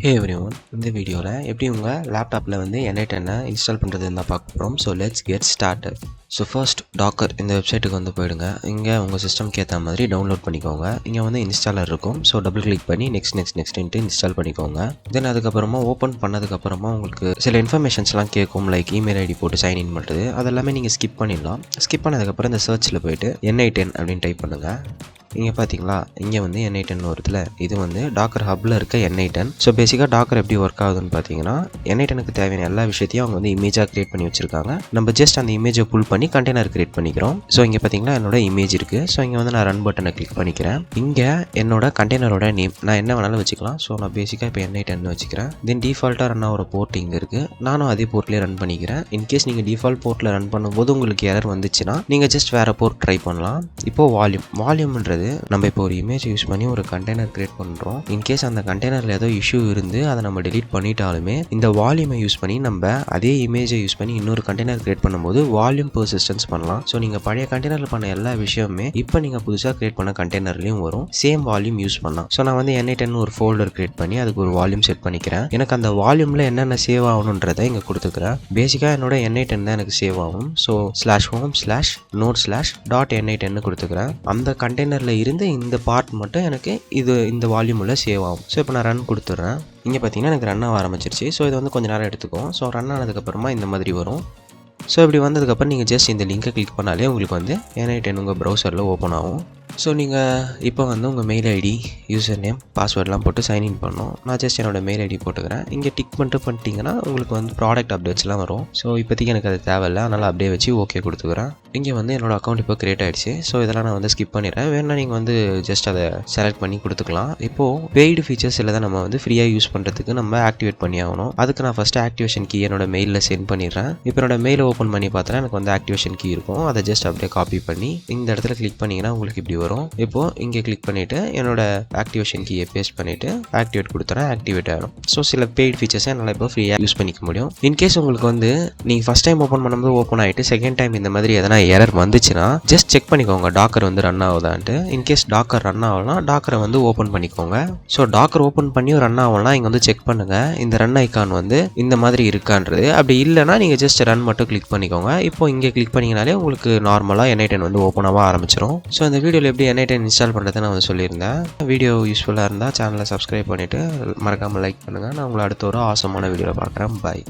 ஹே everyone, இந்த வீடியோவில் எப்படி உங்கள் லேப்டாப்பில் வந்து N8 இன்ஸ்டால் பண்ணுறதுன்னு தான் பார்க்க போகிறோம். So let's get started. So first Docker இந்த வெப்சைட்டுக்கு வந்து போயிடுங்க. இங்கே உங்கள் சிஸ்டம்க்கு ஏற்ற மாதிரி டவுன்லோட் பண்ணிக்கோங்க. இங்கே வந்து இன்ஸ்டாலர் இருக்கும். ஸோ டபுள் கிளிக் பண்ணி நெக்ஸ்ட் இன்ஸ்டால் பண்ணிக்கோங்க. தென் அதுக்கப்புறமா ஓப்பன் பண்ணதுக்கப்புறமா உங்களுக்கு சில இன்ஃபர்மேஷன்ஸ்லாம் கேட்கும், லைக் இமெயில் ஐடி போட்டு சைன்இன் பண்ணுறது. அதெல்லாமே நீங்கள் ஸ்கிப் பண்ணிடலாம். ஸ்கிப் பண்ணதுக்கப்புறம் இந்த சர்ச்சில் போய்ட்டு N8 அப்படின்னு டைப் பண்ணுங்கள். இங்கே பார்த்தீங்களா, இங்கே வந்து N8 வருதுல, இது வந்து டாக்கர் ஹப்பில் இருக்க N8. ஸோ பேசிக்காக டாக்கர் எப்படி ஒர்க் ஆகுதுன்னு பார்த்தீங்கன்னா, N8க்கு தேவையான எல்லா விஷயத்தையும் அவங்க வந்து இமேஜாக கிரியேட் பண்ணி வச்சிருக்காங்க. நம்ம ஜஸ்ட் அந்த இமேஜை புல் பண்ணி கண்டெய்னர் கிரியேட் பண்ணிக்கிறோம். ஸோ இங்கே பார்த்தீங்கன்னா என்னோட இமேஜ் இருக்குது. ஸோ இங்கே வந்து நான் ரன் பட்டனை கிளிக் பண்ணிக்கிறேன். இங்கே என்னோட கண்டெய்னரோட நேம் நான் என்ன வேணாலும் வச்சுக்கலாம். ஸோ நான் பேசிக்காக இப்போ N8 வச்சுக்கிறேன். தென் டிஃபால்ட்டாக ரன் ஆகிற போர்ட் இங்கே இருக்குது. நானும் அதே போர்ட்லேயே ரன் பண்ணிக்கிறேன். இன்கேஸ் நீங்கள் டிஃபால்ட் போர்ட்டில் ரன் பண்ணும்போது உங்களுக்கு எரர் வந்துச்சுன்னா நீங்கள் ஜஸ்ட் வேறு போர்ட் ட்ரை பண்ணலாம். இப்போது வால்யூம்ன்றது நம்ம இப்போ ஒரு இமேஜ் யூஸ் பண்ணி ஒரு கண்டெய்னர் கிரியேட் பண்ணுறோம். இன்கேஸ் அந்த கண்டெய்னரில் ஏதோ இஷ்யூ இருந்து அதை நம்ம டெலீட் பண்ணிட்டாலுமே இந்த வால்யூமை யூஸ் பண்ணி நம்ம அதே இமேஜை யூஸ் பண்ணி இன்னொரு கண்டெய்னர் கிரியேட் பண்ணும்போது வால்யூம் பெர்சிஸ்டன்ஸ் பண்ணலாம். ஸோ நீங்கள் பழைய கண்டெய்னரில் பண்ண எல்லா விஷயமுமே இப்போ நீங்கள் புதுசாக கிரியேட் பண்ண கண்டெய்னர்லையும் வரும். சேம் வால்யூம் யூஸ் பண்ணலாம். ஸோ நான் வந்து N8 ஒரு ஃபோல்டர் கிரியேட் பண்ணி அதுக்கு ஒரு வால்யூம் செட் பண்ணிக்கிறேன். எனக்கு அந்த வால்யூமில் என்னென்ன சேவ் ஆகணுன்றதை இங்கே கொடுத்துக்கிறேன். பேசிக்காக என்னோட N8 தான் எனக்கு சேவ் ஆகும். ஸோ /home/node/.N8 கொடுத்துக்கிறேன். அந்த கண்டெய்னரில் இருந்து இந்த பார்ட் மட்டும் எனக்கு இந்த வால்யூமில் சேவ் ஆகும். ஸோ இப்போ நான் ரன் கொடுத்துட்றேன். இங்கே பார்த்தீங்கன்னா எனக்கு ரன் ஆக ஆரம்பிச்சிருச்சு. ஸோ இது வந்து கொஞ்சம் நேரம் எடுத்துக்கும். ஸோ ரன் ஆனதுக்கப்புறமா இந்த மாதிரி வரும். ஸோ இப்படி வந்ததுக்கப்புறம் நீங்கள் ஜஸ்ட் இந்த லிங்கை கிளிக் பண்ணாலே உங்களுக்கு வந்து N8 உங்கள் ப்ரௌசரில் ஓப்பன் ஆகும். ஸோ நீங்கள் இப்போ வந்து உங்கள் மெயில் ஐடி, யூசர் நேம், பாஸ்வேர்ட்லாம் போட்டு சைன்இன் பண்ணணும். நான் ஜஸ்ட் என்னோடய மெயில் ஐடி போட்டுக்கிறேன். இங்கே டிக் பண்ணிட்டீங்கன்னா உங்களுக்கு வந்து ப்ராடக்ட் அப்டேட்ஸ்லாம் வரும். ஸோ இப்போதைக்கு எனக்கு அது தேவையில்லை, அதனால் அப்படியே வச்சு ஓகே கொடுத்துக்கிறேன். இங்கே வந்து என்னோடய அக்கௌண்ட் இப்போ க்ரியேட் ஆகிடுச்சு. ஸோ இதெல்லாம் நான் வந்து ஸ்கிப் பண்ணிடுறேன். வேணா நீங்கள் வந்து ஜஸ்ட் அதை செலக்ட் பண்ணி கொடுத்துக்கலாம். இப்போது பெய்டு ஃபீச்சர்ஸ் இல்லை தான் நம்ம வந்து ஃப்ரீயாக யூஸ் பண்ணுறதுக்கு நம்ம ஆக்டிவேட் பண்ணி ஆகணும். அதுக்கு நான் ஃபஸ்ட்டு ஆக்டிவேஷன் கீ என்னோட மெயிலில் சென்ட் பண்ணிடுறேன். இப்போ என்னோட மெயிலை ஓப்பன் பண்ணி பார்த்தா எனக்கு வந்து ஆக்டிவேஷன் கீ இருக்கும். அதை ஜஸ்ட் அப்படியே காப்பி பண்ணி இந்த இடத்துல கிளிக் பண்ணிங்கன்னா உங்களுக்கு இப்படி வரும். இப்போ இங்கே கிளிக் பண்ணிவிட்டு என்னோட ஆக்டிவேஷன் கீயை பேஸ்ட் பண்ணிவிட்டு ஆக்டிவேட் கொடுத்துறேன். ஆக்டிவேட் ஆகிடும். ஸோ சில பெய்ட் ஃபீச்சர்ஸை என்னால் இப்போ ஃப்ரீயாக யூஸ் பண்ணிக்க முடியும். இன்கேஸ் உங்களுக்கு வந்து நீங்கள் ஃபஸ்ட் டைம் ஓப்பன் பண்ணும்போது ஓப்பன் ஆகிட்டு செகண்ட் டைம் இந்த மாதிரி எதனா எரர் வந்துச்சுன்னா ஜஸ்ட் செக் பண்ணிக்கோங்க டாக்கர் வந்து ரன் ஆகுதான்ட்டு. இன்கேஸ் டாக்கர் ரன் ஆகலாம், டாக்கரை வந்து ஓப்பன் பண்ணிக்கோங்க. ஸோ டாக்கர் ஓப்பன் பண்ணியும் ரன் ஆகலாம். இங்கே வந்து செக் பண்ணுங்கள் இந்த ரன் ஐக்கான் வந்து இந்த மாதிரி இருக்கான்றது. அப்படி இல்லைனா நீங்கள் ஜஸ்ட் ரன் மட்டும் கிளிக் பண்ணிக்கோங்க. இப்போ இங்கே கிளிக் பண்ணிங்கனாலே உங்களுக்கு நார்மலாக N8 வந்து ஓப்பன் ஆக ஆரம்பிச்சிடும். ஸோ இந்த வீடியோவில் எப்படி N8 இன்ஸ்டால் பண்ணுறதை நான் வந்து சொல்லியிருந்தேன். வீடியோ யூஸ்ஃபுல்லாக இருந்தால் சேனலை சப்ஸ்கிரைப் பண்ணிவிட்டு மறக்காமல் லைக் பண்ணுங்கள். நான் உங்களை அடுத்த ஒரு ஆசமான வீடியோவில் பார்க்குறேன். பாய்.